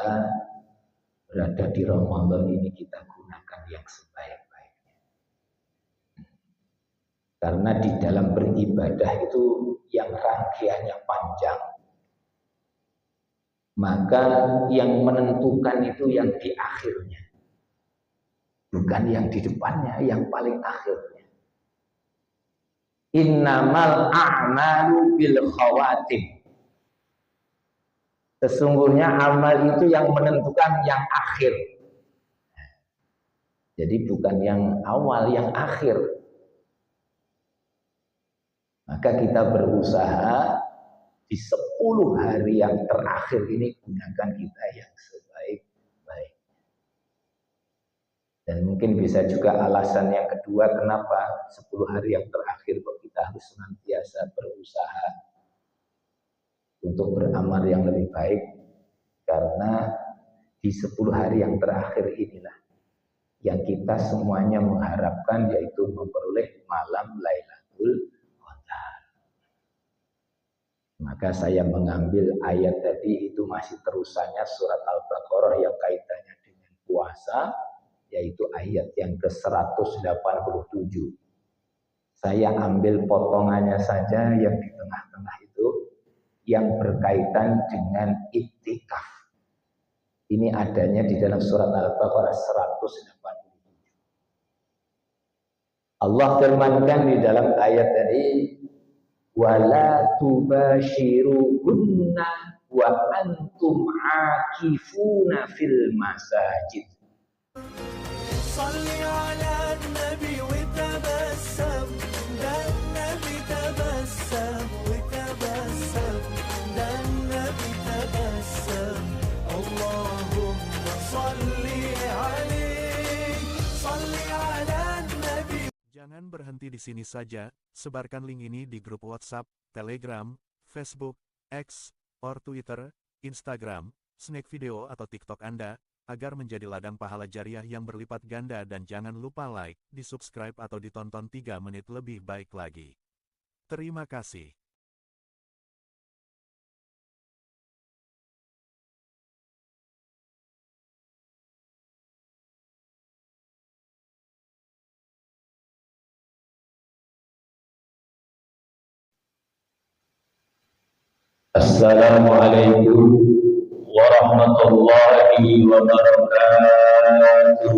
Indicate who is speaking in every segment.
Speaker 1: kita berada di Ramadan ini kita gunakan yang sebaik-baiknya. Karena di dalam beribadah itu yang rangkaiannya panjang, maka yang menentukan itu yang di akhirnya, bukan yang di depannya, yang paling akhirnya. Innamal a'malu bil khawatim. Sesungguhnya amal itu yang menentukan yang akhir. Jadi bukan yang awal, yang akhir. Maka kita berusaha di 10 hari yang terakhir ini gunakan kita yang sebaik-baik. Dan mungkin bisa juga alasan yang kedua kenapa 10 hari yang terakhir kok kita harus senantiasa berusaha untuk beramal yang lebih baik. Karena di 10 hari yang terakhir inilah yang kita semuanya mengharapkan, yaitu memperoleh malam Lailatul Qadar. Maka saya mengambil ayat tadi, itu masih terusannya surat Al-Baqarah yang kaitannya dengan puasa, yaitu ayat yang ke-187. Saya ambil potongannya saja yang di tengah-tengah itu, yang berkaitan dengan iktikaf. Ini adanya di dalam surat Al-Baqarah 187. Allah firmankan di dalam ayat tadi, wala tubashiruhunna wa antum akifuna fil masajid. Salli ala nabi wa tabassam, dan nabi tabassam wa tabassam, dan nabi tabassam. Allahumma salli alaihi, salli ala nabi.
Speaker 2: Jangan berhenti di sini saja, sebarkan link ini di grup WhatsApp, Telegram, Facebook, X, or Twitter, Instagram, Snack Video atau TikTok Anda, agar menjadi ladang pahala jariah yang berlipat ganda, dan jangan lupa like, di-subscribe atau ditonton 3 menit lebih baik lagi. Terima kasih.
Speaker 1: Assalamualaikum warahmatullahi wabarakatuh.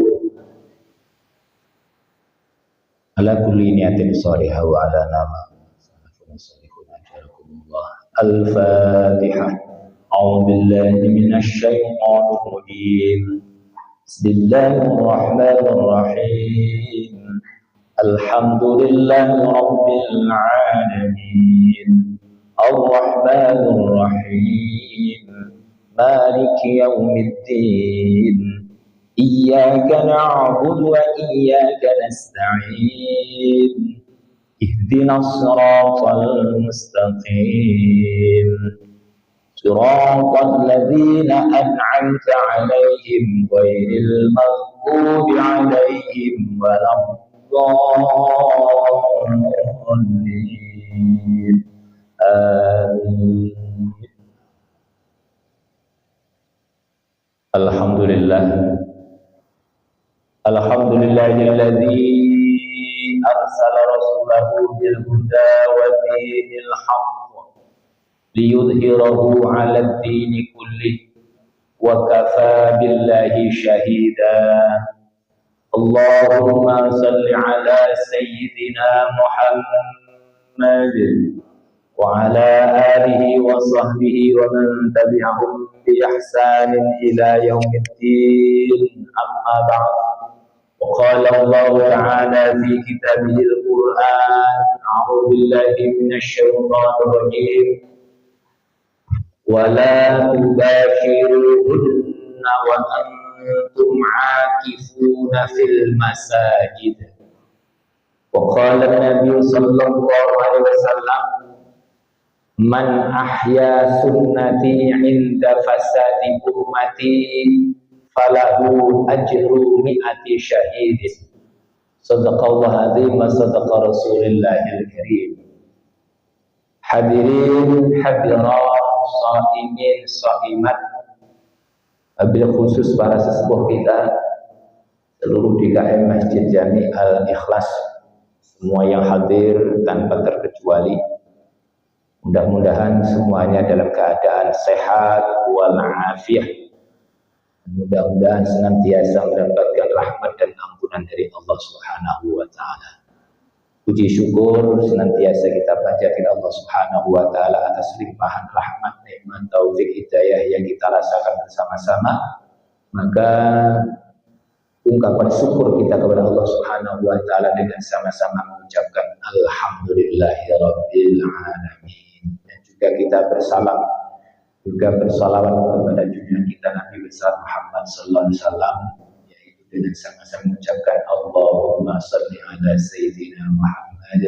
Speaker 1: Ala kulli niyatin shalihah wa ala nama Al-Fatihah. A'udzu billahi minasy syaithanir rajim. Bismillahirrahmanirrahim. Alhamdulillahi rabbil alamin. Ar-Rahmanir Rahim. Maliki yaumiddin. Iyyaka na'budu wa iyyaka nasta'in. Ihdinas siratal mustaqim. Siratal ladzina an'amta 'alaihim ghairil maghdubi 'alaihim waladdallin. Amin. Alhamdulillahilladzi arsala rasulahu bil huda wa dinil haqq liyudhhirahu 'alad dini kullih wa kafa billahi shahida. Allahumma salli ala sayyidina Muhammad wa ala alihi wa sahbihi wa man tabi'ahum bi ihsanin ila yaumiddin. Amma ba'd. Wa qala Allah ta'ala fi kitabihil Qur'an, a'udzu billahi minasy syaithanir rajim. Wa la tubashiruhunna wa antum 'akifuna fil masajid. Wa qala an-nabiy sallallahu alaihi wasallam, man ahya sunnati inda fasadi ummati falahu ajru mi'ati syahidin. Sadaqallahu azim wa sadaqa Rasulillahil karim. Hadirin hadirat, shaimin shaimat, Wabil khusus para sesepuh kita, seluruh DKM Masjid Jami Al-Ikhlas, semua yang hadir tanpa terkecuali, mudah-mudahan semuanya dalam keadaan sehat walafiat. Mudah-mudahan senantiasa mendapatkan rahmat dan ampunan dari Allah Subhanahu wa taala. Puji syukur senantiasa kita panjatkan Allah Subhanahu wa taala atas limpahan rahmat, nikmat, taufik, hidayah yang kita rasakan bersama-sama. Maka ungkapan syukur kita kepada Allah Subhanahu wa taala dengan sama-sama mengucapkan alhamdulillahirabbil alamin. Dan juga kita bersalawat kepada junjungan kita Nabi besar Muhammad sallallahu alaihi wasallam, dengan sama-sama mengucapkan Allahumma salli ala Sayyidina Muhammad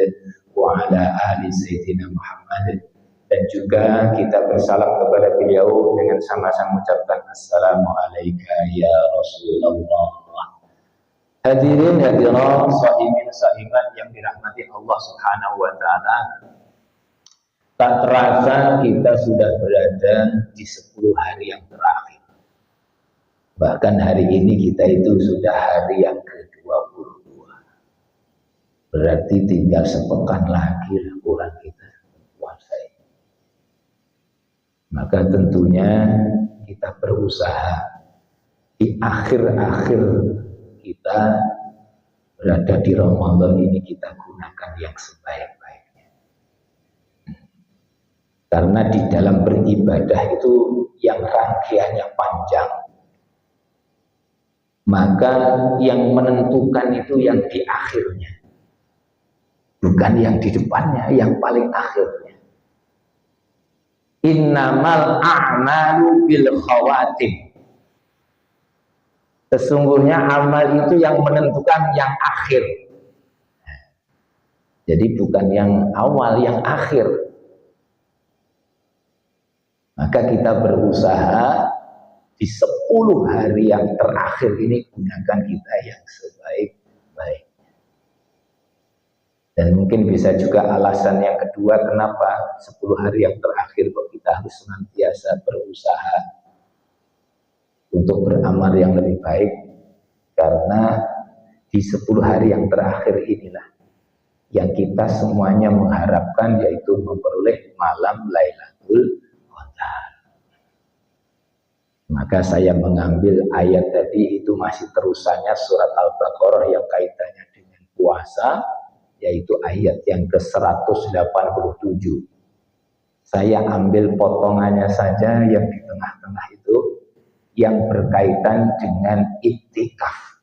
Speaker 1: wa ala ali Sayyidina Muhammad. Dan juga kita bersalam kepada beliau dengan sama-sama mengucapkan Assalamualaikum ya Rasulullah. Hadirin hadirat, sahimin sahibat yang dirahmati Allah Subhanahu wa taala. Tak terasa kita sudah berada di 10 hari yang terakhir. Bahkan hari ini kita itu sudah hari yang ke-22. Berarti tinggal sepekan lagi kurang kita puasa ini. Maka tentunya kita berusaha di akhir-akhir kita berada di Ramadan ini kita gunakan yang sebaik-baiknya. Karena di dalam beribadah itu yang rangkaiannya panjang, maka yang menentukan itu yang di akhirnya, bukan yang di depannya, yang paling akhirnya. Innamal a'malu bil khawatim. Sesungguhnya amal itu yang menentukan yang akhir. Jadi bukan yang awal, yang akhir. Maka kita berusaha di 10 hari yang terakhir ini gunakan kita yang sebaik-baiknya. Dan mungkin bisa juga alasan yang kedua kenapa 10 hari yang terakhir kok kita harus senantiasa berusaha untuk beramal yang lebih baik. Karena di 10 hari yang terakhir inilah yang kita semuanya mengharapkan, yaitu memperoleh malam Lailatul Qadar. Maka saya mengambil ayat tadi, itu masih terusannya surat Al-Baqarah yang kaitannya dengan puasa, yaitu ayat yang ke-187. Saya ambil potongannya saja yang di tengah-tengah itu, yang berkaitan dengan iktikaf.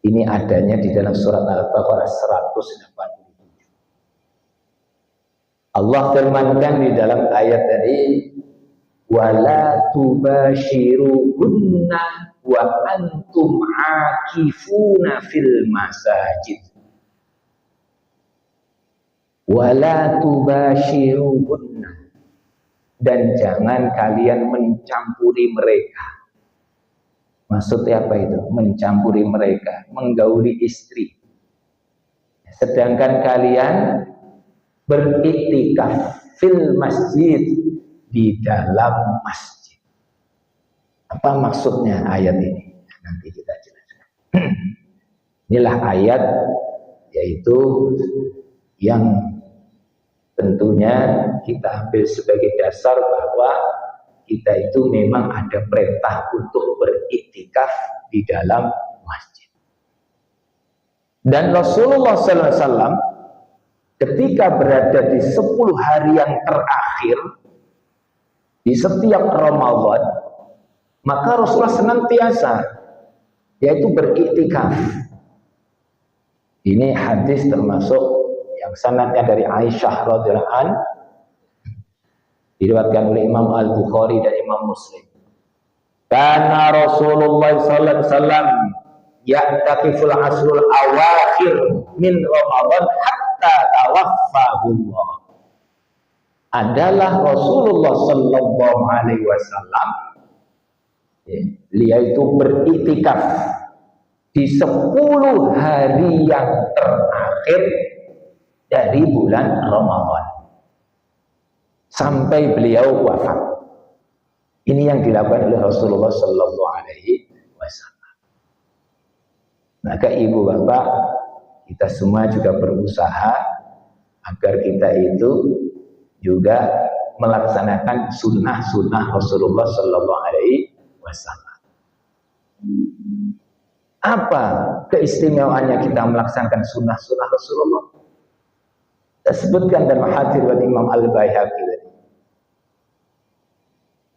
Speaker 1: Ini adanya di dalam surat Al-Baqarah 187. Allah firmankan di dalam ayat tadi, wala tubashiruhunna wa antum akifuna fil masajid. Wala tubashiruhunna, dan jangan kalian mencampuri mereka. Maksudnya apa itu? Mencampuri mereka, menggauli istri. Sedangkan kalian beriktikaf fil masjid, di dalam masjid. Apa maksudnya ayat ini? Nanti kita jelaskan. Inilah ayat, yaitu yang tentunya kita ambil sebagai dasar bahwa kita itu memang ada perintah untuk beriktikaf di dalam masjid. Dan Rasulullah SAW ketika berada di 10 hari yang terakhir di setiap Ramadan, maka Rasulullah senantiasa yaitu beriktikaf. Ini hadis termasuk yang sanadnya dari Aisyah radhiyallahu anha, diriwayatkan oleh Imam Al-Bukhari dan Imam Muslim. Karena Rasulullah sallallahu alaihi wasallam ya'takiful asrul awakhir min Ramadan hatta tawaffahullah. Adalah Rasulullah sallallahu alaihi wasallam, beliau itu beriktikaf di 10 hari yang terakhir dari bulan Ramadan sampai beliau wafat. Ini yang dilakukan oleh Rasulullah Sallallahu Alaihi Wasallam. Maka ibu bapak, kita semua juga berusaha agar kita itu juga melaksanakan sunnah-sunnah Rasulullah Sallallahu Alaihi Wasallam. Apa keistimewaannya kita melaksanakan sunnah-sunnah Rasulullah? Kita sebutkan dalam hadis dari Imam Al-Baihaqi.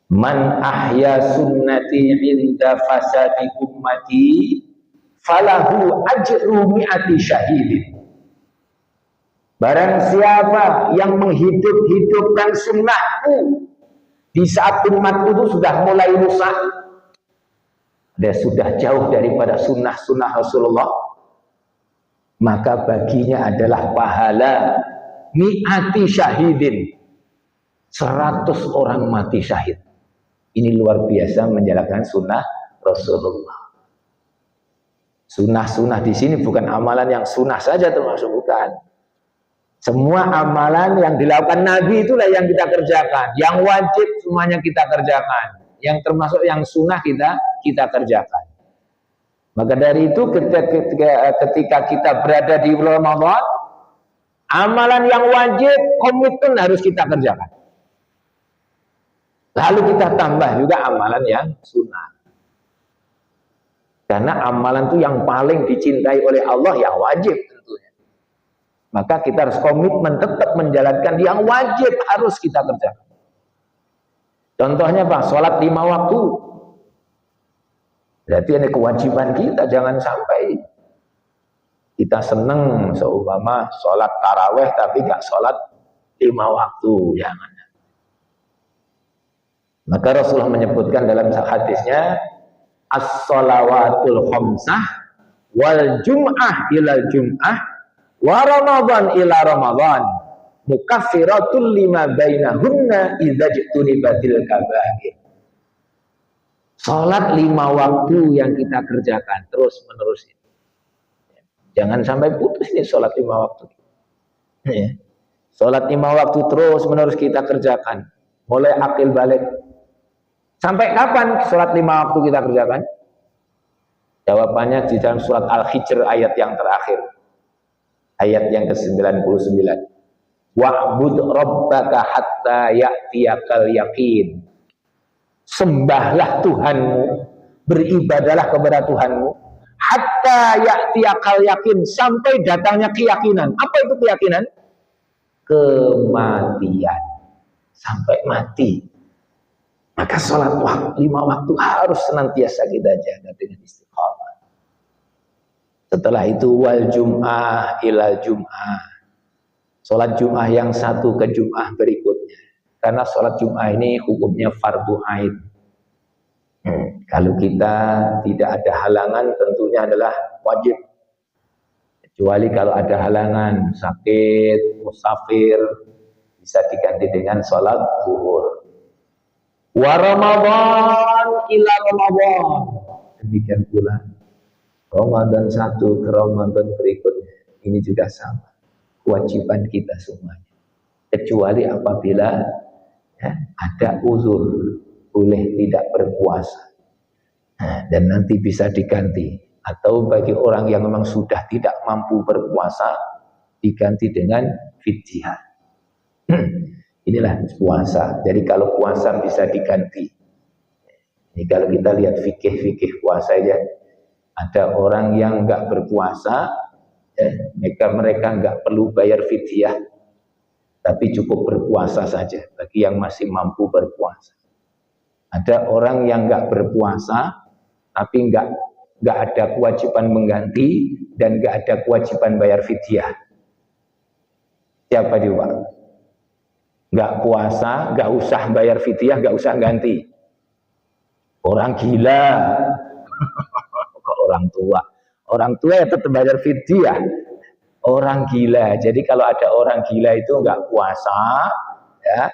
Speaker 1: Man ahya sunnati inda fasadi ummati falahu ajru mi'ati syahidin. Barang siapa yang menghidup-hidupkan sunnahku di saat umatku itu sudah mulai rusak, dia sudah jauh daripada sunnah-sunnah Rasulullah, maka baginya adalah pahala mi'ati syahidin, 100 orang mati syahid. Ini luar biasa menjalankan sunnah Rasulullah. Sunnah-sunnah di sini bukan amalan yang sunnah saja termasuk, bukan. Semua amalan yang dilakukan Nabi itulah yang kita kerjakan. Yang wajib semuanya kita kerjakan. Yang termasuk yang sunnah kita kerjakan. Maka dari itu ketika kita berada di bulan Ramadan, amalan yang wajib komitmen harus kita kerjakan. Lalu kita tambah juga amalan yang sunnah. Karena amalan itu yang paling dicintai oleh Allah yang wajib tentunya. Maka kita harus komitmen tetap menjalankan yang wajib harus kita kerjakan. Contohnya apa? Sholat 5 waktu. Berarti ini kewajiban kita, jangan sampai kita seneng seumpama sholat taraweh tapi gak sholat 5 waktu, jangan. Maka Rasulullah menyebutkan dalam hadisnya, as-shalawatul khamsah wal jum'ah ilal jum'ah wa ramadan ila ramadan mukaffiratul lima bainahunna idza jtunibatil kaba'ir. Salat 5 waktu yang kita kerjakan terus menerus. Jangan sampai putus nih salat 5 waktu. Salat 5 waktu terus menerus kita kerjakan. Mulai akil balik. Sampai kapan sholat 5 waktu kita kerjakan? Jawabannya di dalam surat Al-Hijr ayat yang terakhir. Ayat yang ke-99. Wa'bud rabbaka hatta ya'tiyakal yaqin. Sembahlah Tuhanmu, beribadalah kepada Tuhanmu hatta ya'tiyakal yaqin, sampai datangnya keyakinan. Apa itu keyakinan? Kematian. Sampai mati. Maka sholat 5 waktu harus senantiasa kita jaga dengan istiqamah. Setelah itu wal jum'ah ilal jum'ah. Sholat jum'ah yang satu ke jum'ah berikutnya. Karena sholat jum'ah ini hukumnya fardu ain. Kalau kita tidak ada halangan tentunya adalah wajib. Kecuali kalau ada halangan, sakit, musafir, bisa diganti dengan sholat zuhur. Wa Ramadan ila Ramadan. Demikian pula Ramadan 1 ke Ramadan berikutnya. Ini juga sama. Kewajiban kita semuanya. Kecuali apabila ada uzur, boleh tidak berpuasa. Dan nanti bisa diganti. Atau bagi orang yang memang sudah tidak mampu berpuasa, diganti dengan fidyah. Inilah puasa. Jadi kalau puasa bisa diganti. Ini kalau kita lihat fikih-fikih puasa ya, ada orang yang nggak berpuasa, mereka nggak perlu bayar fidyah, tapi cukup berpuasa saja. Bagi yang masih mampu berpuasa. Ada orang yang nggak berpuasa, tapi nggak ada kewajiban mengganti dan nggak ada kewajiban bayar fidyah. Siapa dia, Pak? Nggak puasa, nggak usah bayar fidyah, nggak usah ganti. Orang gila. Kok orang tua? Orang tua ya tetap bayar fidyah. Orang gila. Jadi kalau ada orang gila itu nggak puasa, ya,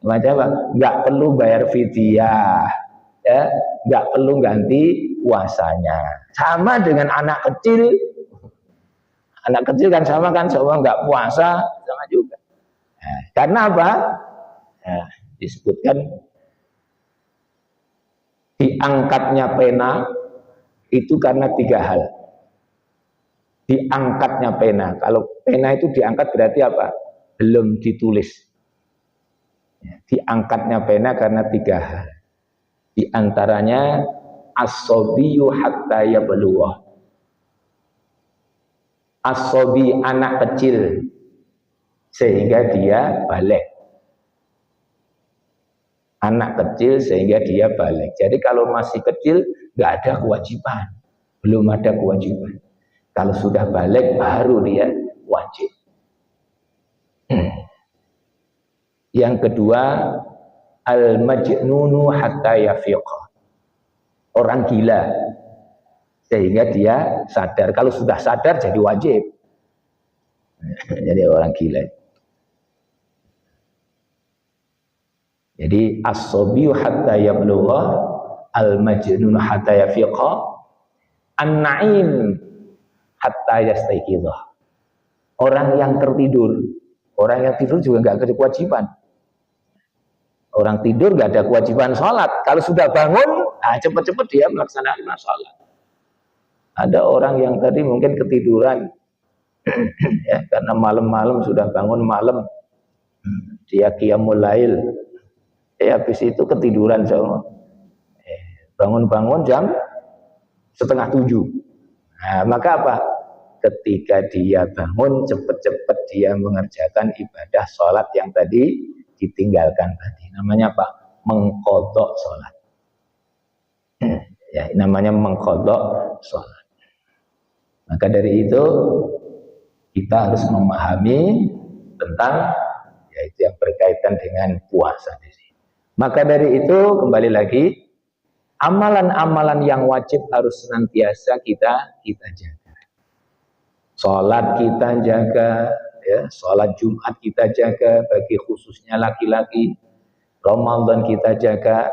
Speaker 1: macam apa? Nggak perlu bayar fidyah, ya, nggak perlu ganti puasanya. Sama dengan anak kecil. Anak kecil kan sama kan, semua nggak puasa, sama juga. Karena apa? Disebutkan Diangkatnya pena itu karena 3 hal. Diangkatnya pena. Kalau pena itu diangkat berarti apa? Belum ditulis. Diangkatnya pena karena 3 hal. Di antaranya as-sobiyyu hatta yablugha. As-sobi, anak kecil sehingga dia balik. Anak kecil sehingga dia balik. Jadi kalau masih kecil nggak ada kewajiban, belum ada kewajiban. Kalau sudah balik baru dia wajib. Yang kedua, al-majnunu hatta yafiqa. Orang gila sehingga dia sadar. Kalau sudah sadar jadi wajib. Jadi orang gila. Jadi as-sabiyyu hatta yablugha, al-majnunu hatta yafiqa, an-na'im hatta yastayqidha. Orang yang tertidur, orang yang tidur juga nggak ada kewajiban. Orang tidur nggak ada kewajiban sholat. Kalau sudah bangun, cepat-cepat dia melaksanakan sholat. Ada orang yang tadi mungkin ketiduran, ya, karena malam-malam sudah bangun malam, dia qiyamul lail, habis itu ketiduran semua. Bangun-bangun jam 6:30. Nah, maka apa? Ketika dia bangun, cepat-cepat dia mengerjakan ibadah sholat yang tadi ditinggalkan tadi. Namanya apa? Mengqadha sholat. Ya, namanya mengqadha sholat. Maka dari itu kita harus memahami tentang yaitu yang berkaitan dengan puasa di sini. Maka dari itu kembali lagi, amalan-amalan yang wajib harus senantiasa kita jaga. Sholat kita jaga, ya, sholat Jumat kita jaga, bagi khususnya laki-laki. Ramadan kita jaga.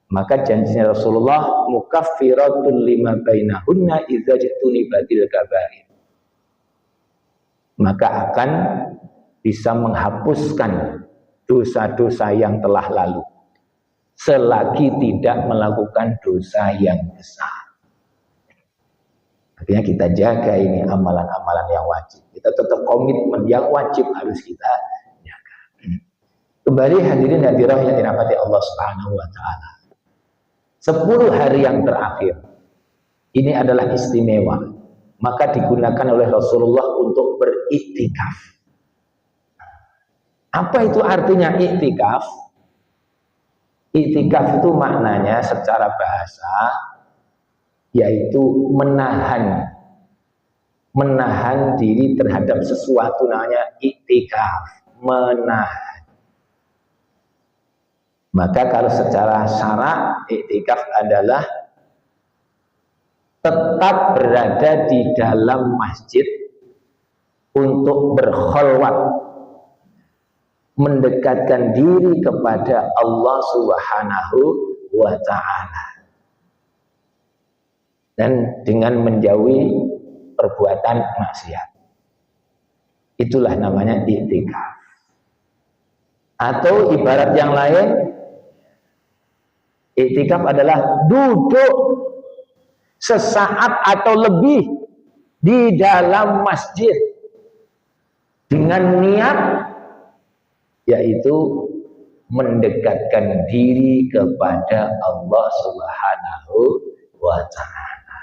Speaker 1: Maka janjinya Rasulullah, mukaffiratun lima bainahunna idza jtunibatil kabair. Maka akan bisa menghapuskan dosa-dosa yang telah lalu selagi tidak melakukan dosa yang besar. Artinya kita jaga ini amalan-amalan yang wajib. Kita tetap komitmen yang wajib harus kita jaga. Kembali hadirin hadirah yang dirahmati Allah Subhanahu wa taala. 10 hari yang terakhir ini adalah istimewa. Maka digunakan oleh Rasulullah untuk beriktikaf. Apa itu artinya iktikaf? Iktikaf itu maknanya secara bahasa yaitu menahan diri terhadap sesuatu, namanya iktikaf, menahan. Maka kalau secara syarak iktikaf adalah tetap berada di dalam masjid untuk berkholwat, mendekatkan diri kepada Allah Subhanahu wa ta'ala, dan dengan menjauhi perbuatan maksiat. Itulah namanya iktikaf. Atau ibarat yang lain, iktikaf adalah duduk sesaat atau lebih di dalam masjid dengan niat yaitu mendekatkan diri kepada Allah Subhanahu wa ta'ala.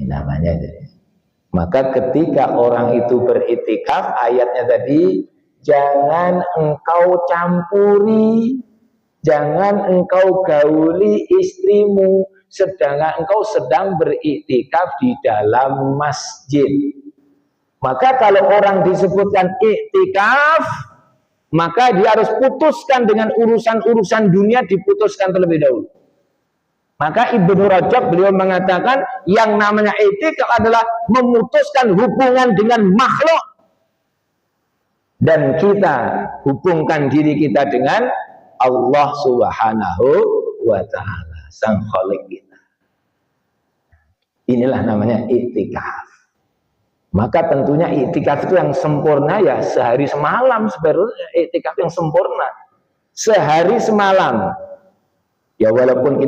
Speaker 1: Ini namanya. Maka ketika orang itu beriktikaf, ayatnya tadi, jangan engkau campuri, jangan engkau gauli istrimu sedangkan engkau sedang beriktikaf di dalam masjid. Maka kalau orang disebutkan iktikaf, maka dia harus putuskan dengan urusan-urusan dunia, diputuskan terlebih dahulu. Maka Ibnu Rajab beliau mengatakan yang namanya iktikaf adalah memutuskan hubungan dengan makhluk dan kita hubungkan diri kita dengan Allah Subhanahu wa ta'ala, sang khalik kita. Inilah namanya iktikaf. Maka tentunya iktikaf itu yang sempurna ya sehari semalam, sebenarnya iktikaf yang sempurna sehari semalam. Ya walaupun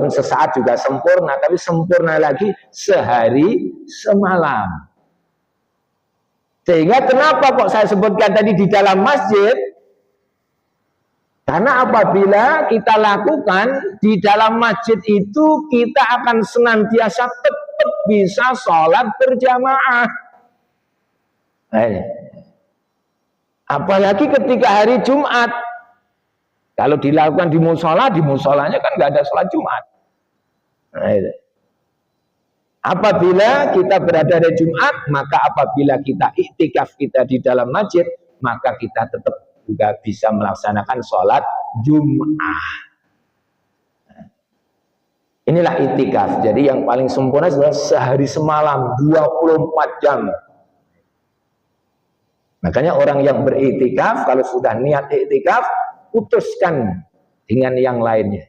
Speaker 1: sesaat juga sempurna, tapi sempurna lagi sehari semalam. Sehingga kenapa kok saya sebutkan tadi di dalam masjid? Karena apabila kita lakukan di dalam masjid itu, kita akan senantiasa tetap bisa sholat berjamaah. Apalagi ketika hari Jumat. Kalau dilakukan di musolanya kan nggak ada sholat Jumat. Apabila kita berada di Jumat, maka apabila kita iktikaf kita di dalam masjid, maka kita tetap juga bisa melaksanakan sholat Jum'ah. Inilah iktikaf. Jadi yang paling sempurna adalah sehari semalam 24 jam. Makanya orang yang beriktikaf, kalau sudah niat iktikaf, putuskan dengan yang lainnya.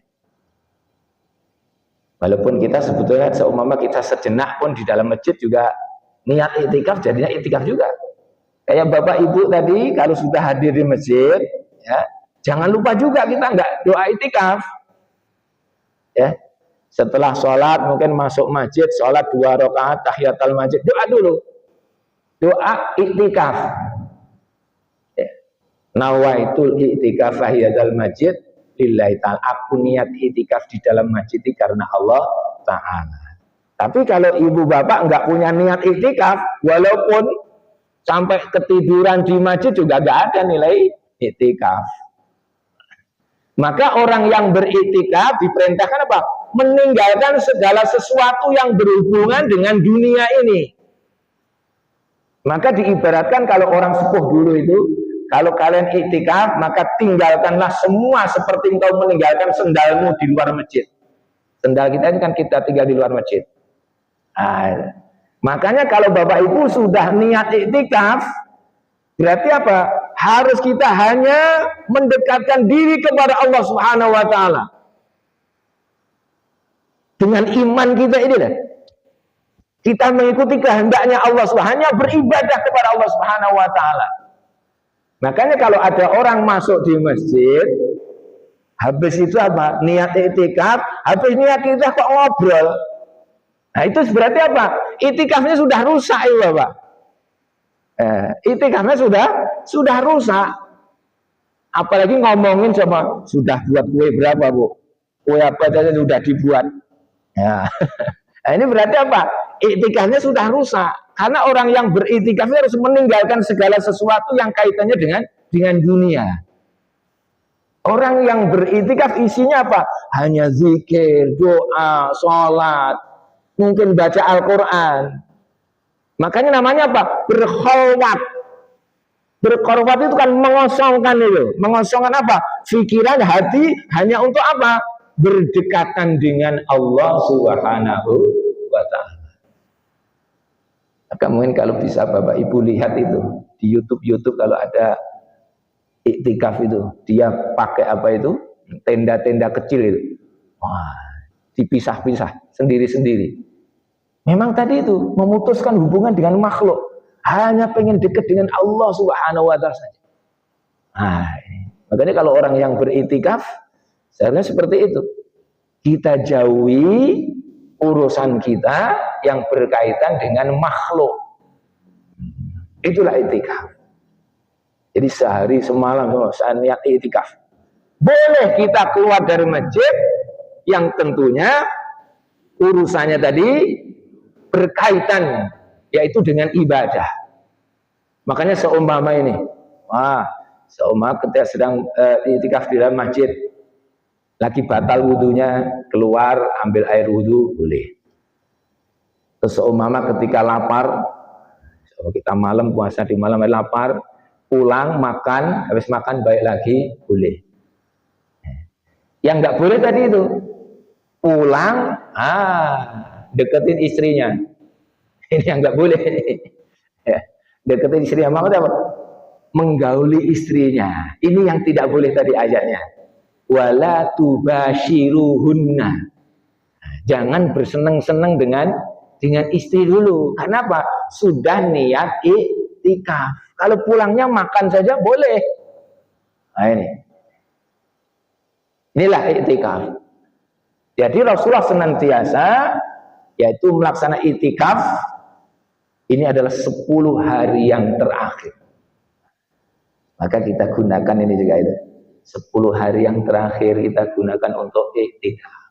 Speaker 1: Walaupun kita sebetulnya seumpama kita sejenak pun di dalam masjid juga niat iktikaf, jadinya iktikaf juga. Kayak bapak ibu tadi kalau sudah hadir di masjid, ya, jangan lupa juga kita nggak doa iktikaf. Ya, setelah sholat mungkin masuk masjid, sholat 2 rakaat tahiyatul masjid, doa dulu, doa iktikaf. Nawaitul i'tikaf fahiyadal masjid lillahi ta'ala. Aku niat i'tikaf di dalam masjid karena Allah Ta'ala. Tapi kalau ibu bapak nggak punya niat i'tikaf, walaupun sampai ketiduran di masjid juga nggak ada nilai i'tikaf. Maka orang yang beriktikaf diperintahkan apa? Meninggalkan segala sesuatu yang berhubungan dengan dunia ini. Maka diibaratkan kalau orang sepuh dulu itu, kalau kalian iktikaf, maka tinggalkanlah semua seperti engkau meninggalkan sendalmu di luar masjid. Sendal kita ini kan kita tinggal di luar masjid. Makanya kalau bapak ibu sudah niat iktikaf, berarti apa? Harus kita hanya mendekatkan diri kepada Allah Subhanahu wa Ta'ala. Dengan iman kita ini dah. Kita mengikuti kehendaknya Allah Subhanahu, hanya beribadah kepada Allah Subhanahu wa Ta'ala. Makanya kalau ada orang masuk di masjid, habis itu apa? Niat iktikaf, habis niat iktikaf kok ngobrol. Nah itu berarti apa? Iktikafnya sudah rusak ya Bapak. Iktikafnya sudah rusak. Apalagi ngomongin coba, sudah buat kue berapa Bu? Kue apa saja sudah dibuat. Ya. Nah, ini berarti apa? Iktikafnya sudah rusak. Karena orang yang beriktikaf harus meninggalkan segala sesuatu yang kaitannya dengan dunia. Orang yang beriktikaf isinya apa? Hanya zikir, doa, sholat, mungkin baca Al-Quran. Makanya namanya apa? Berkholwat. Berkholwat itu kan mengosongkan itu. Mengosongkan apa? Pikiran, hati hanya untuk apa? Berdekatan dengan Allah Subhanahu wa Ta'ala. Maka mungkin kalau bisa Bapak Ibu lihat itu di YouTube kalau ada iktikaf itu, dia pakai apa itu? Tenda-tenda kecil itu. Wah, dipisah-pisah sendiri-sendiri. Memang tadi itu memutuskan hubungan dengan makhluk, hanya pengen dekat dengan Allah Subhanahu wa Ta'ala saja. Nah, makanya kalau orang yang beriktikaf seharusnya seperti itu. Kita jauhi urusan kita yang berkaitan dengan makhluk. Itulah iktikaf. Jadi sehari semalam saya niat iktikaf. Boleh kita keluar dari masjid yang tentunya urusannya tadi berkaitan yaitu dengan ibadah. Makanya seumpama ini, seumpama ketika sedang iktikaf di dalam masjid, lagi batal wudunya, keluar ambil air wudu boleh. Terus seumpama ketika lapar, kita malam puasa di malam lapar, pulang makan, habis makan balik lagi boleh. Yang nggak boleh tadi itu pulang, deketin istrinya. Ini yang nggak boleh. Deketin istrinya, maksudnya apa? Menggauli istrinya. Ini yang tidak boleh tadi ayatnya. Wala tubashiruhunna. Jangan bersenang-senang dengan istri dulu. Karena apa? Sudah niat iktikaf. Kalau pulangnya makan saja boleh. Nah ini. Inilah iktikaf. Jadi Rasulullah senantiasa yaitu melaksanakan itikaf. Ini adalah 10 hari yang terakhir. Maka kita gunakan ini juga itu. 10 hari yang terakhir kita gunakan untuk iktikaf.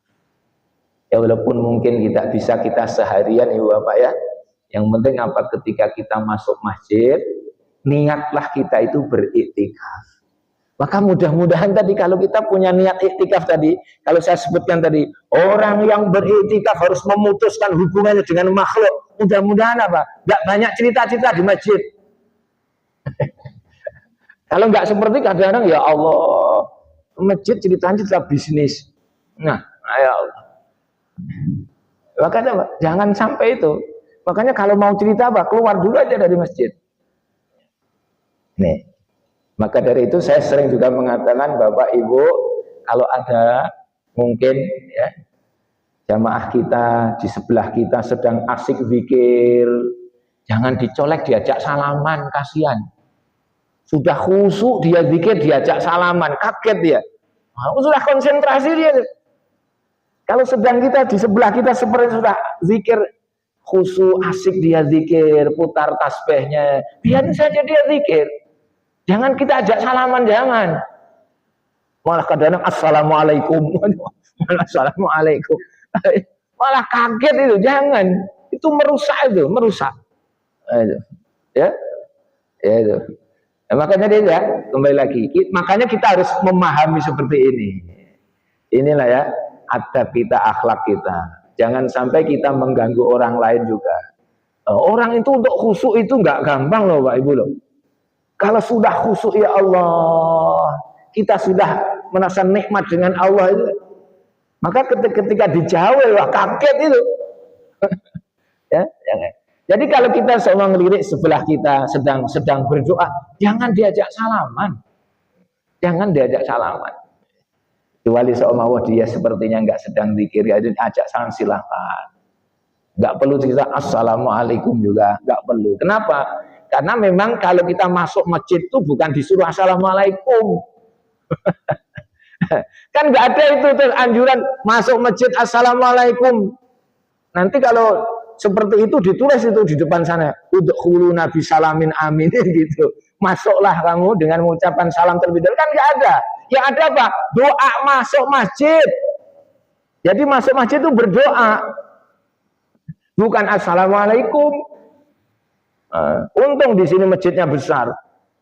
Speaker 1: Ya walaupun mungkin tidak bisa kita seharian Ibu Bapak ya. Yang penting apa, ketika kita masuk masjid, niatlah kita itu beriktikaf. Maka mudah-mudahan tadi kalau kita punya niat iktikaf tadi, kalau saya sebutkan tadi, orang yang beriktikaf harus memutuskan hubungannya dengan makhluk. Mudah-mudahan apa? Gak banyak cerita-cerita di masjid. Kalau nggak seperti kadang-kadang ya Allah, masjid ceritanya cerita bisnis. Nah, ya Allah. Makanya jangan sampai itu. Makanya kalau mau cerita apa, keluar dulu aja dari masjid. Nih, maka dari itu saya sering juga mengatakan Bapak Ibu, kalau ada mungkin ya jamaah kita di sebelah kita sedang asik zikir, jangan dicolek diajak salaman, kasihan. Sudah khusyuk dia zikir diajak salaman, kaget dia. Sudah konsentrasi dia. Kalau sedang kita di sebelah kita seperti sudah zikir khusyuk, asik dia zikir, putar tasbihnya, biarin saja dia zikir. Jangan kita ajak salaman, jangan. Malah kadang-kadang assalamualaikum. Assalamualaikum. Malah kaget itu, jangan. Itu merusak itu, merusak. Ya. Ya itu. Nah, makanya dia ya, kembali lagi. Makanya kita harus memahami seperti ini. Inilah ya, adab kita, akhlak kita. Jangan sampai kita mengganggu orang lain juga. Orang itu untuk khusyuk itu nggak gampang loh Pak Ibu loh. Kalau sudah khusyuk ya Allah, kita sudah merasa nikmat dengan Allah itu. Maka ketika dijauh, wah kaget itu. Ya, jangan. Jadi kalau kita seorang ngelirik sebelah kita sedang berdoa, jangan diajak salaman. Jangan diajak salaman. Kecuali seumpama dia sepertinya nggak sedang zikir, ya ajak salam silahkan. Nggak perlu cerita assalamualaikum juga, nggak perlu. Kenapa? Karena memang kalau kita masuk masjid itu bukan disuruh assalamualaikum. Kan nggak ada itu anjuran masuk masjid assalamualaikum. Nanti kalau seperti itu ditulis itu di depan sana, udkhulu nabi salamin amin gitu. Masuklah kamu dengan mengucapkan salam terlebih dahulu, kan nggak ada. Yang ada apa? Doa masuk masjid. Jadi masuk masjid itu berdoa, bukan assalamualaikum. Untung di sini masjidnya besar.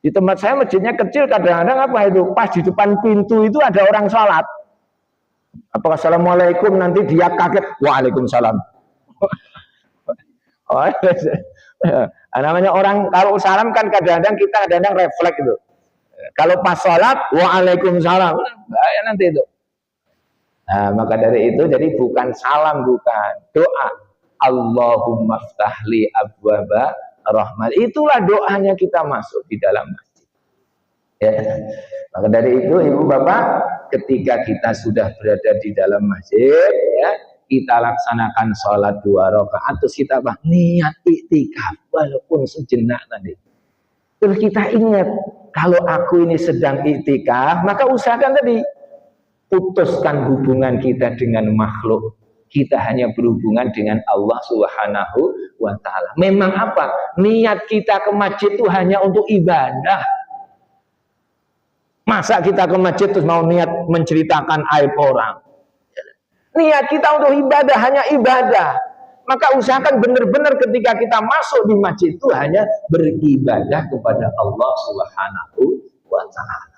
Speaker 1: Di tempat saya masjidnya kecil, kadang-kadang apa itu? Pas di depan pintu itu ada orang sholat. Apakah assalamualaikum, nanti dia kaget, waalaikumsalam. Oh, namanya orang kalau salam kan kadang-kadang kita kadang-kadang refleks itu. Kalau pas sholat, waalaikumsalam, bahaya nanti itu. Nah, maka dari itu jadi bukan salam, bukan doa. Allahumma ftahli abwaba rahmat. Itulah doanya kita masuk di dalam masjid. Ya. Maka dari itu Ibu Bapak, ketika kita sudah berada di dalam masjid, ya, kita laksanakan sholat 2 rakaat, terus kita niat iktikaf walaupun sejenak tadi. Terus kita ingat, kalau aku ini sedang iktikaf, maka usahakan tadi putuskan hubungan kita dengan makhluk. Kita hanya berhubungan dengan Allah Subhanahu wa ta'ala. Memang apa? Niat kita ke masjid itu hanya untuk ibadah. Masa kita ke masjid terus mau niat menceritakan aib orang? Niat kita untuk ibadah, hanya ibadah. Maka usahakan benar-benar ketika kita masuk di masjid itu hanya beribadah kepada Allah Subhanahu wa ta'ala.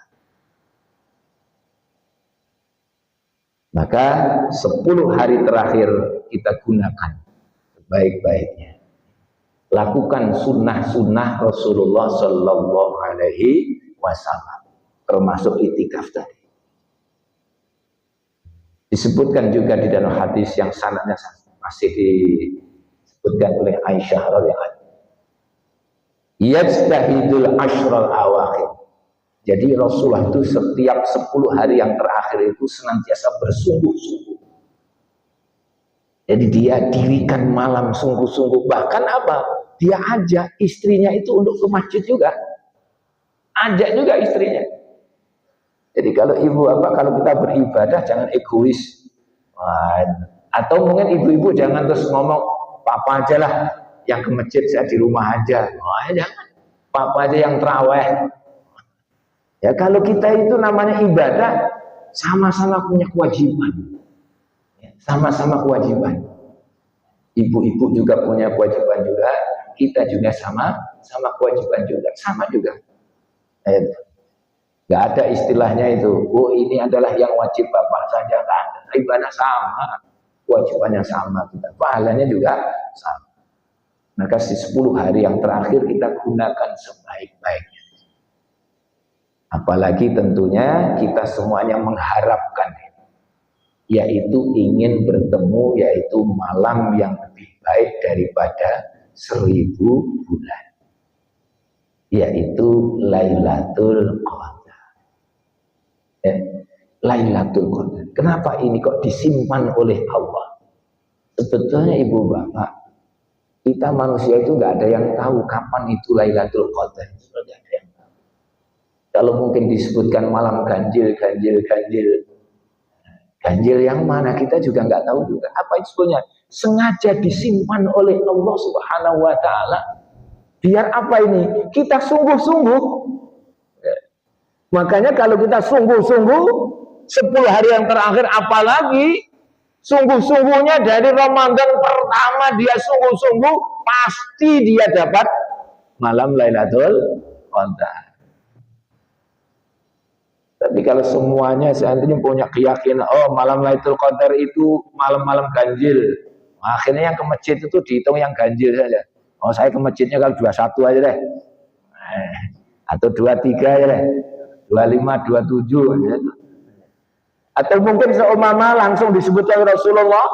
Speaker 1: Maka 10 hari terakhir kita gunakan baik-baiknya. Lakukan sunnah-sunnah Rasulullah Sallallahu Alaihi Wasallam, termasuk itikaf tadi. Disebutkan juga di dalam hadis yang sanadnya masih disebutkan oleh Aisyah radhiyallahu anha. Yajtahidul ashral awakhir. Jadi Rasulullah itu setiap 10 hari yang terakhir itu senantiasa bersungguh-sungguh. Jadi dia dirikan malam sungguh-sungguh. Bahkan apa? Dia ajak istrinya itu untuk ke masjid juga. Ajak juga istrinya. Jadi kalau ibu kalau kita beribadah jangan egois. Wah, atau mungkin ibu-ibu jangan terus ngomong papa aja lah yang ke masjid, saya di rumah aja. Wah, jangan, papa aja yang terawih. Ya kalau kita itu namanya ibadah, sama-sama punya kewajiban. Sama-sama kewajiban. Ibu-ibu juga punya kewajiban juga, kita juga sama kewajiban juga, sama juga. Gak ada istilahnya itu, oh ini adalah yang wajib bapak saja, kan? Ibadah sama, kewajibannya sama, kita pahalanya juga sama. Maka di 10 hari yang terakhir kita gunakan sebaik-baiknya. Apalagi tentunya kita semuanya mengharapkan, yaitu ingin bertemu, yaitu malam yang lebih baik daripada 1000 bulan, yaitu Lailatul Qadar. Lailatul Qadar. Kenapa ini kok disimpan oleh Allah? Sebetulnya ibu bapak, kita manusia itu nggak ada yang tahu kapan itu Lailatul Qadar. Nggak ada yang tahu. Kalau mungkin disebutkan malam ganjil yang mana kita juga nggak tahu juga. Apa itu sebetulnya? Sengaja disimpan oleh Allah Subhanahu Wa Taala. Biar apa ini? Kita sungguh-sungguh. Makanya kalau kita sungguh-sungguh 10 hari yang terakhir, apalagi sungguh-sungguhnya dari Ramadan pertama dia sungguh-sungguh, pasti dia dapat malam Lailatul Qadar. Tapi kalau semuanya seandainya punya keyakinan, oh malam Lailatul Qadar itu malam-malam ganjil, akhirnya yang ke masjid itu dihitung yang ganjil saja. Oh saya ke masjidnya kalau 21 aja deh, atau 23 aja deh, 25, 27 aja. Atau mungkin seumpama langsung disebut oleh Rasulullah,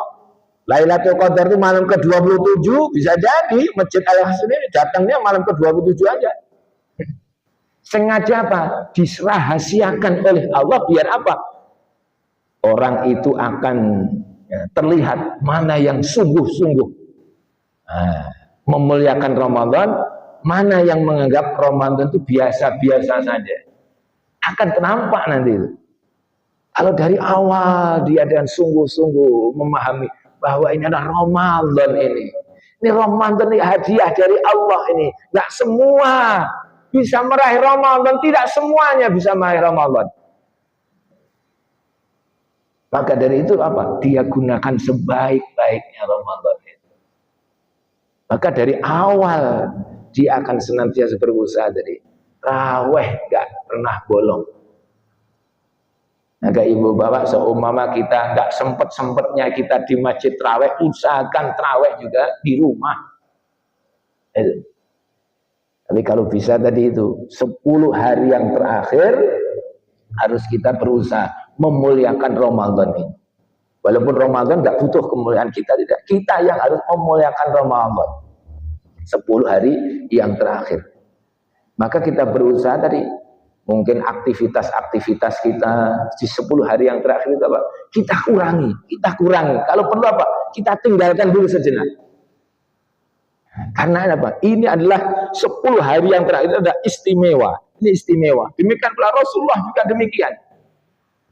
Speaker 1: Lailatul Qadar itu malam ke-27, bisa jadi Masjid Al-Hasan ini datangnya malam ke-27 aja. Sengaja apa? Dirahasiakan oleh Allah biar apa? Orang itu akan terlihat mana yang sungguh-sungguh memuliakan Ramadan, mana yang menganggap Ramadan itu biasa-biasa saja. Akan nampak nanti itu. Kalau dari awal dia dengan sungguh-sungguh memahami bahwa ini adalah Ramadan ini. Ini Ramadan ini hadiah dari Allah ini. Nggak semua bisa meraih Ramadan, tidak semuanya bisa meraih Ramadan. Maka dari itu apa? Dia gunakan sebaik-baiknya Ramadan itu. Maka dari awal dia akan senantiasa berusaha dari raweh gak pernah bolong. Maka ibu bapak seumpama kita gak sempet-sempetnya kita di masjid raweh, usahakan raweh juga di rumah. Tapi kalau bisa tadi itu 10 hari yang terakhir harus kita berusaha memuliakan Ramadan ini. Walaupun Ramadan tidak butuh kemuliaan kita, tidak. Kita yang harus memuliakan Ramadan 10 hari yang terakhir. Maka kita berusaha tadi, mungkin aktivitas-aktivitas kita di 10 hari yang terakhir itu apa? Kita kurangi. Kalau perlu apa? Kita tinggalkan dulu sejenak. Karena apa? Ini adalah 10 hari yang terakhir, ada istimewa. Ini istimewa. Demikian pula Rasulullah juga demikian.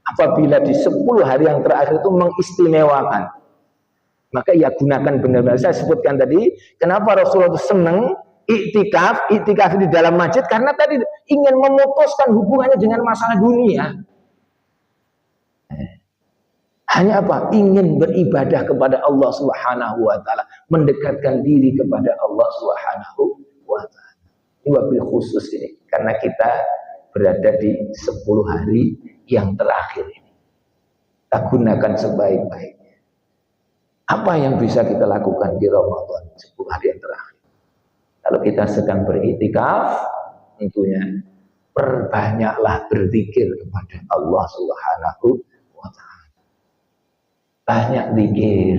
Speaker 1: Apabila di 10 hari yang terakhir itu mengistimewakan, maka ya gunakan benar-benar. Saya sebutkan tadi, kenapa Rasulullah itu senang iktikaf di dalam masjid, karena tadi ingin memutuskan hubungannya dengan masalah dunia. Hanya apa? Ingin beribadah kepada Allah Subhanahu wa taala, mendekatkan diri kepada Allah Subhanahu wa taala. Ini wabil khusus ini, karena kita berada di 10 hari yang terakhir ini. Kita gunakan sebaik-baiknya. Apa yang bisa kita lakukan di Ramadan 10 hari yang terakhir? Kalau kita sedang beriktikaf, tentunya perbanyaklah berzikir kepada Allah Subhanahu wa taala. Banyak zikir,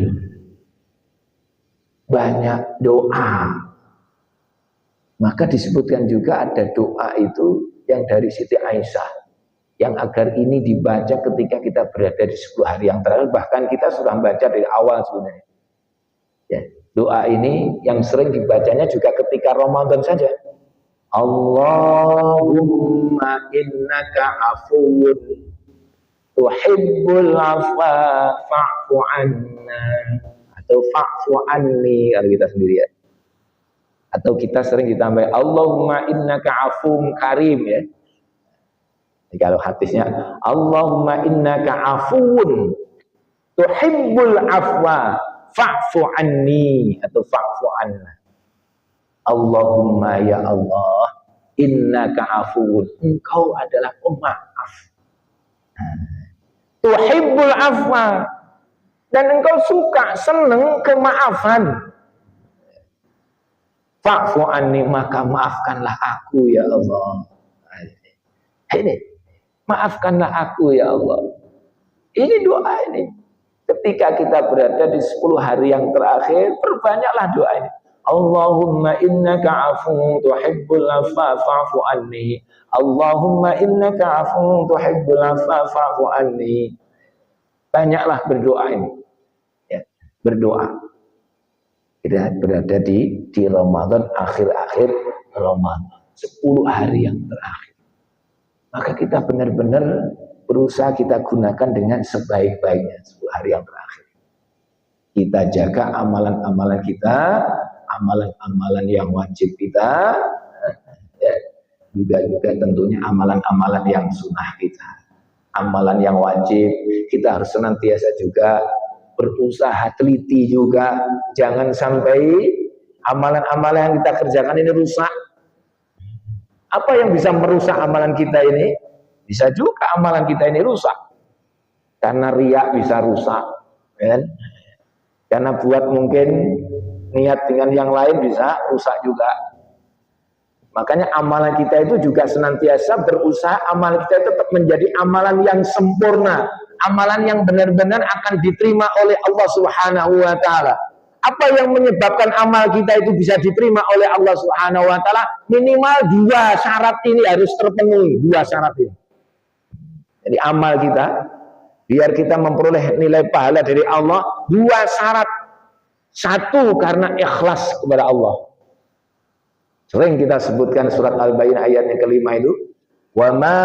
Speaker 1: banyak doa. Maka disebutkan juga ada doa itu yang dari Siti Aisyah, yang agar ini dibaca ketika kita berada di 10 hari yang terakhir. Bahkan kita sudah baca dari awal sebenarnya. Ya, doa ini yang sering dibacanya juga ketika Ramadan saja. Allahumma innaka afuwun tuhibbul afwa fa'fu anna, atau fa'fu anni kalau kita sendirian. Atau kita sering ditambah Allahumma innaka afum karim ya. Jadi kalau hadisnya Allahumma innaka afuun tuhibbul afwa fa'fu anni atau fa'fu anna. Allahumma ya Allah innaka afuun, engkau adalah pemaaf. Tuhibbul afwa, dan engkau suka, senang kemaafan. Fa'fu anni, maka maafkanlah aku ya Allah. Ini, maafkanlah aku ya Allah. Ini doa ini. Ketika kita berada di 10 hari yang terakhir, perbanyaklah doa ini. Allahumma innaka afuun tuhibbul afwa fa'fu anni. Allahumma innaka afuun tuhibbul afwa fa'fu anni. Banyaklah berdoa ini. Ya, berdoa. Kita berada di Ramadan, akhir-akhir Ramadan, 10 hari yang terakhir. Maka kita benar-benar berusaha kita gunakan dengan sebaik-baiknya 10 hari yang terakhir. Kita jaga amalan-amalan kita, amalan-amalan yang wajib kita, ya, juga tentunya amalan-amalan yang sunnah kita. Amalan yang wajib kita harus senantiasa juga berusaha teliti juga, jangan sampai amalan-amalan yang kita kerjakan ini rusak. Apa yang bisa merusak amalan kita ini? Bisa juga amalan kita ini rusak karena riak, bisa rusak kan? Karena buat mungkin niat dengan yang lain bisa rusak juga. Makanya amalan kita itu juga senantiasa berusaha amalan kita tetap menjadi amalan yang sempurna, amalan yang benar-benar akan diterima oleh Allah Subhanahu wa taala. Apa yang menyebabkan amal kita itu bisa diterima oleh Allah Subhanahu wa taala? Minimal 2 syarat ini harus terpenuhi, 2 syarat ini. Jadi amal kita biar kita memperoleh nilai pahala dari Allah, 2 syarat. 1 karena ikhlas kepada Allah. Sering kita sebutkan surat Al-Baqarah ayat yang kelima itu, wa ma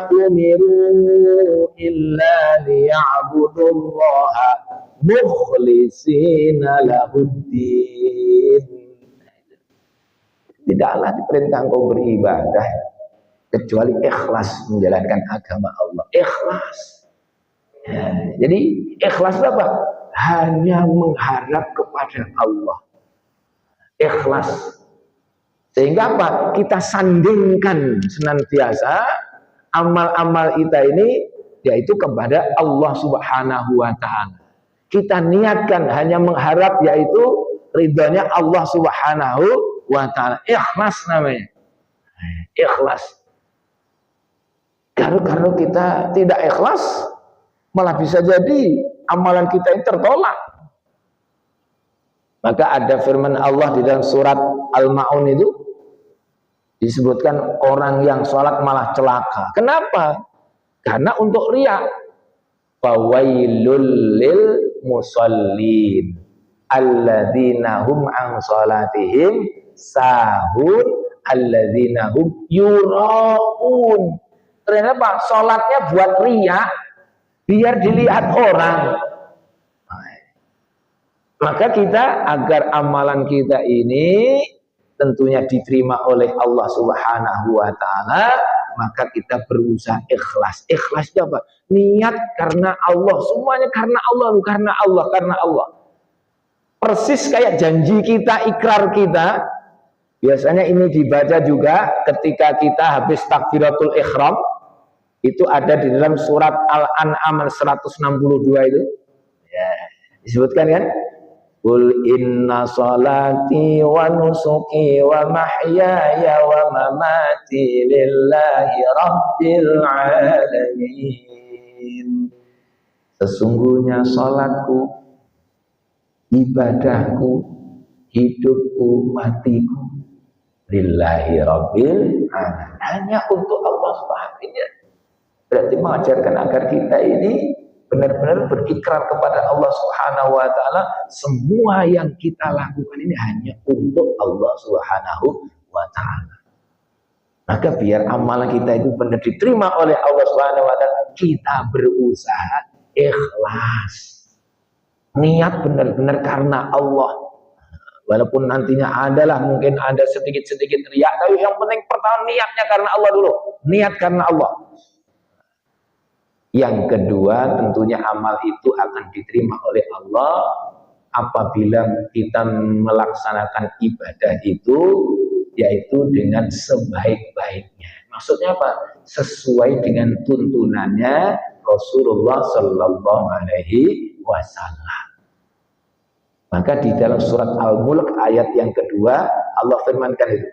Speaker 1: umiru illa liya'budullaha mukhlishina lahuddin. Tidaklah diperintah engkau beribadah kecuali ikhlas menjalankan agama Allah. Ikhlas. Ya, jadi ikhlas apa? Hanya mengharap kepada Allah. Ikhlas. Sehingga apa? Kita sandingkan senantiasa amal-amal kita ini yaitu kepada Allah Subhanahu wa taala. Kita niatkan hanya mengharap yaitu ridhonya Allah Subhanahu wa taala. Ikhlas namanya. Ikhlas. Kalau kita tidak ikhlas, malah bisa jadi amalan kita ini tertolak. Maka ada firman Allah di dalam surat Al-Ma'un itu disebutkan orang yang sholat malah celaka. Kenapa? Karena untuk riya. Fawailul lil musallin alladzina hum an sholatihim sahun alladzina hum yuraun. Ternyata Pak, sholatnya buat riya biar dilihat orang. Maka kita agar amalan kita ini tentunya diterima oleh Allah Subhanahu wa taala, maka kita berusaha ikhlas. Ikhlas itu apa? Niat karena Allah, semuanya karena Allah, karena Allah, karena Allah. Persis kayak janji kita, ikrar kita. Biasanya ini dibaca juga ketika kita habis takbiratul ihram. Itu ada di dalam surat Al-An'am 162 itu. Ya, disebutkan kan? Qul inna salati wa nusuki wa mahyaya wa mamati lillahi rabbil alamin. Sesungguhnya salatku, ibadahku, hidupku, matiku lillahi rabbil alamin. Hanya untuk Allah Subhanahu wa taala. Berarti mengajarkan agar kita ini benar-benar berikrar kepada Allah Subhanahu wa taala, semua yang kita lakukan ini hanya untuk Allah Subhanahu wa taala. Maka biar amalan kita itu benar diterima oleh Allah Subhanahu wa taala, kita berusaha ikhlas. Niat benar-benar karena Allah. Walaupun nantinya adalah mungkin ada sedikit-sedikit riak, tapi yang penting pertama niatnya karena Allah dulu. Niat karena Allah. Yang kedua, tentunya amal itu akan diterima oleh Allah apabila kita melaksanakan ibadah itu, yaitu dengan sebaik-baiknya. Maksudnya apa? Sesuai dengan tuntunannya Rasulullah Sallallahu Alaihi Wasallam. Maka di dalam surat Al-Mulk ayat yang kedua Allah firmankan itu,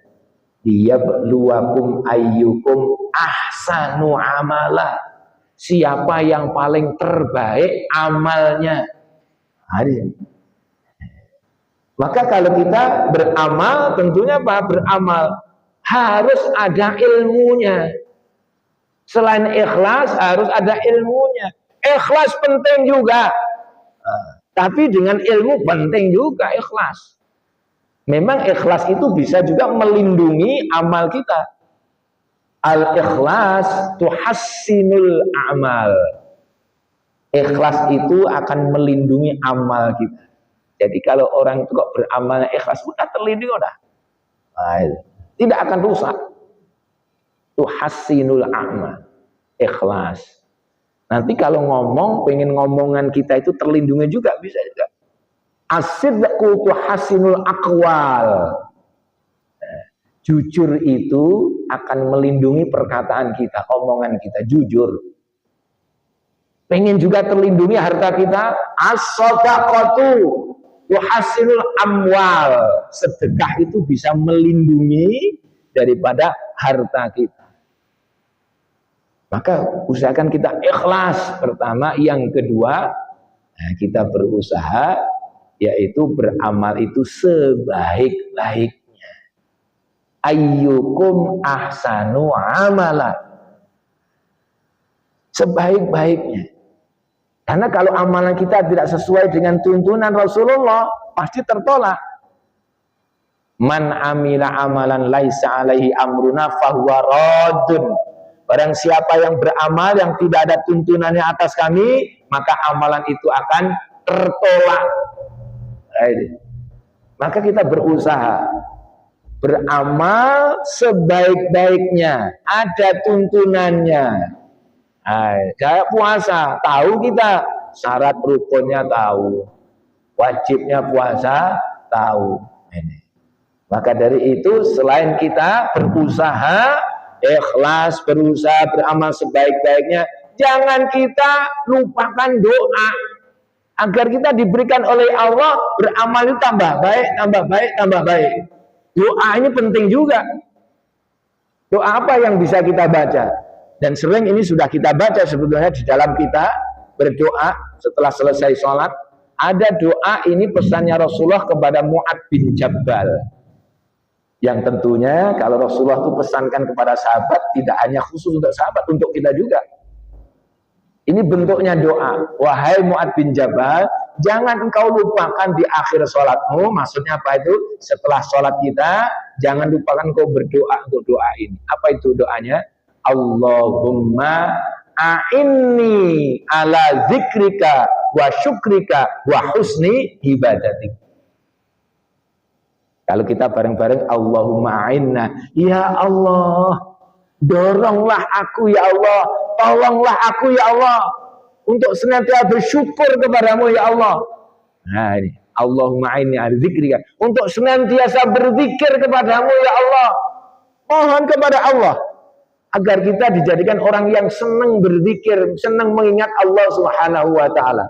Speaker 1: liyabluwakum ayyukum ahsanu amala. Siapa yang paling terbaik amalnya. Maka kalau kita beramal, tentunya apa? Beramal harus ada ilmunya. Selain ikhlas harus ada ilmunya. Ikhlas penting juga. Tapi dengan ilmu penting juga ikhlas. Memang ikhlas itu bisa juga melindungi amal kita. Al-ikhlas tuhassinul a'mal. Ikhlas itu akan melindungi amal kita. Jadi kalau orang itu kok beramalnya ikhlas, udah terlindungi udah. Tidak akan rusak. Tuhassinul a'mal. Ikhlas. Nanti kalau ngomong, pengen ngomongan kita itu terlindungi juga, bisa juga. As-sidqu tuhassinul aqwal. Jujur itu akan melindungi perkataan kita, omongan kita, jujur. Pengen juga terlindungi harta kita, as-shadaqatu tuhassinul amwal. Sedekah itu bisa melindungi daripada harta kita. Maka usahakan kita ikhlas pertama, yang kedua kita berusaha yaitu beramal itu sebaik-baiknya. Ayyukum ahsanu amala. Sebaik-baiknya. Karena kalau amalan kita tidak sesuai dengan tuntunan Rasulullah, pasti tertolak. Man amila amalan laisa alaihi amruna fahuwa raddun. Barang siapa yang beramal yang tidak ada tuntunannya atas kami, maka amalan itu akan tertolak. Maka kita berusaha beramal sebaik-baiknya, ada tuntunannya. Kayak puasa, tahu kita syarat rukunnya tahu, wajibnya puasa tahu. Maka dari itu selain kita berusaha ikhlas, berusaha beramal sebaik-baiknya, jangan kita lupakan doa agar kita diberikan oleh Allah beramal itu tambah baik, tambah baik, tambah baik. Doa ini penting juga. Doa apa yang bisa kita baca? Dan sering ini sudah kita baca sebetulnya di dalam kita berdoa setelah selesai sholat. Ada doa ini pesannya Rasulullah kepada Mu'ad bin Jabal. Yang tentunya kalau Rasulullah itu pesankan kepada sahabat, tidak hanya khusus untuk sahabat, untuk kita juga. Ini bentuknya doa. Wahai Mu'ad bin Jabal, jangan engkau lupakan di akhir sholatmu. Maksudnya apa itu? Setelah sholat kita, jangan lupakan engkau berdoa untuk doa ini. Apa itu doanya? Allahumma a'inni ala zikrika wa syukrika wa husni ibadatik. Kalau kita bareng-bareng Allahumma a'inna, ya Allah, doronglah aku ya Allah, tolonglah aku ya Allah untuk senantiasa bersyukur kepadamu ya Allah. Nah ini Allahumma a'inni ala zikrika, untuk senantiasa berzikir kepadamu ya Allah. Mohon kepada Allah agar kita dijadikan orang yang senang berzikir, senang mengingat Allah Subhanahu wa taala.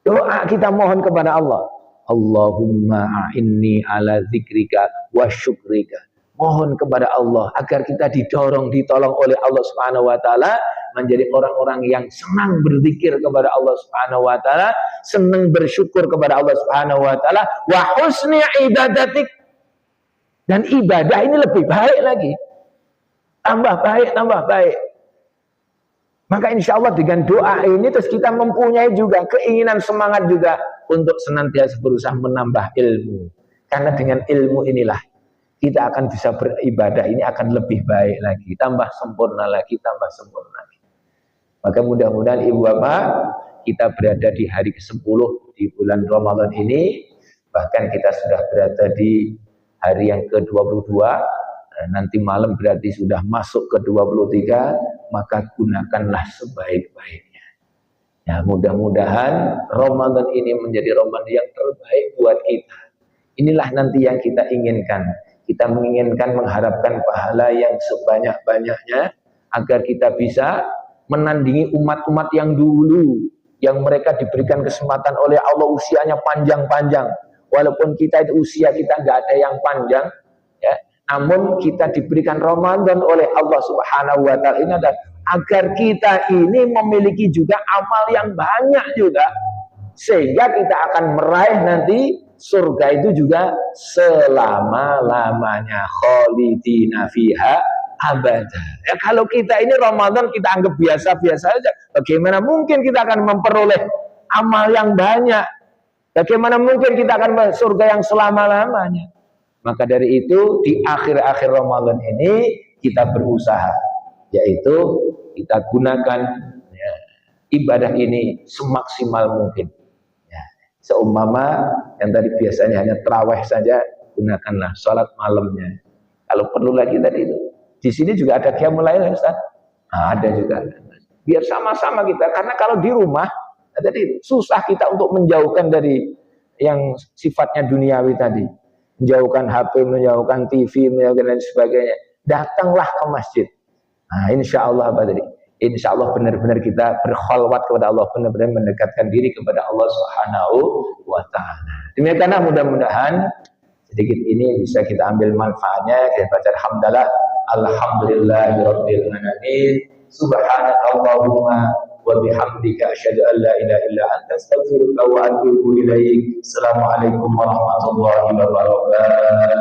Speaker 1: Doa kita mohon kepada Allah. Allahumma a'inni ala zikrika wa syukrika. Mohon kepada Allah agar kita didorong, ditolong oleh Allah Subhanahu wa taala menjadi orang-orang yang senang berzikir kepada Allah Subhanahu wa taala, senang bersyukur kepada Allah Subhanahu wa taala, wa husni ibadatik. Dan ibadah ini lebih baik lagi. Tambah baik, tambah baik. Maka insya Allah dengan doa ini terus kita mempunyai juga keinginan, semangat juga untuk senantiasa berusaha menambah ilmu. Karena dengan ilmu inilah kita akan bisa beribadah ini akan lebih baik lagi, tambah sempurna lagi, tambah sempurna lagi. Maka mudah-mudahan Ibu Bapak kita berada di hari ke-10 di bulan Ramadan ini, bahkan kita sudah berada di hari yang ke-22, nanti malam berarti sudah masuk ke-23, maka gunakanlah sebaik-baiknya. Ya, mudah-mudahan Ramadan ini menjadi Ramadan yang terbaik buat kita. Inilah nanti yang kita inginkan. Kita menginginkan mengharapkan pahala yang sebanyak-banyaknya agar kita bisa menandingi umat-umat yang dulu, yang mereka diberikan kesempatan oleh Allah usianya panjang-panjang. Walaupun kita itu usia kita nggak ada yang panjang, ya, namun kita diberikan Ramadan oleh Allah Subhanahu Wa Taala ini adalah agar kita ini memiliki juga amal yang banyak juga, sehingga kita akan meraih nanti surga itu juga selama-lamanya, khalidina fiha abada. Ya, kalau kita ini Ramadan kita anggap biasa-biasa saja, bagaimana mungkin kita akan memperoleh amal yang banyak? Bagaimana mungkin kita akan surga yang selama-lamanya? Maka dari itu di akhir-akhir Ramadan ini kita berusaha, yaitu kita gunakan ya, ibadah ini semaksimal mungkin. Ya, seumpama yang tadi biasanya hanya tarawih saja, gunakanlah sholat malamnya. Kalau perlu lagi tadi itu. Di sini juga ada qiyamul lail, Ustaz. Nah, ada juga. Biar sama-sama kita, karena kalau di rumah tadi susah kita untuk menjauhkan dari yang sifatnya duniawi tadi, menjauhkan HP, menjauhkan TV, menjauhkan dan sebagainya. Datanglah ke masjid. Nah, insya Allah tadi, insya Allah benar-benar kita berkhalwat kepada Allah, benar-benar mendekatkan diri kepada Allah Subhanahu Wa Taala. Demikianlah mudah-mudahan sedikit ini bisa kita ambil manfaatnya. Kita baca alhamdulillah, alhamdulillahirabbil alamin, subhanakallahumma wa bihamdika asyhadu an la ilaha illa anta astaghfiruka wa atubu ilaik. Assalamualaikum warahmatullahi wabarakatuh.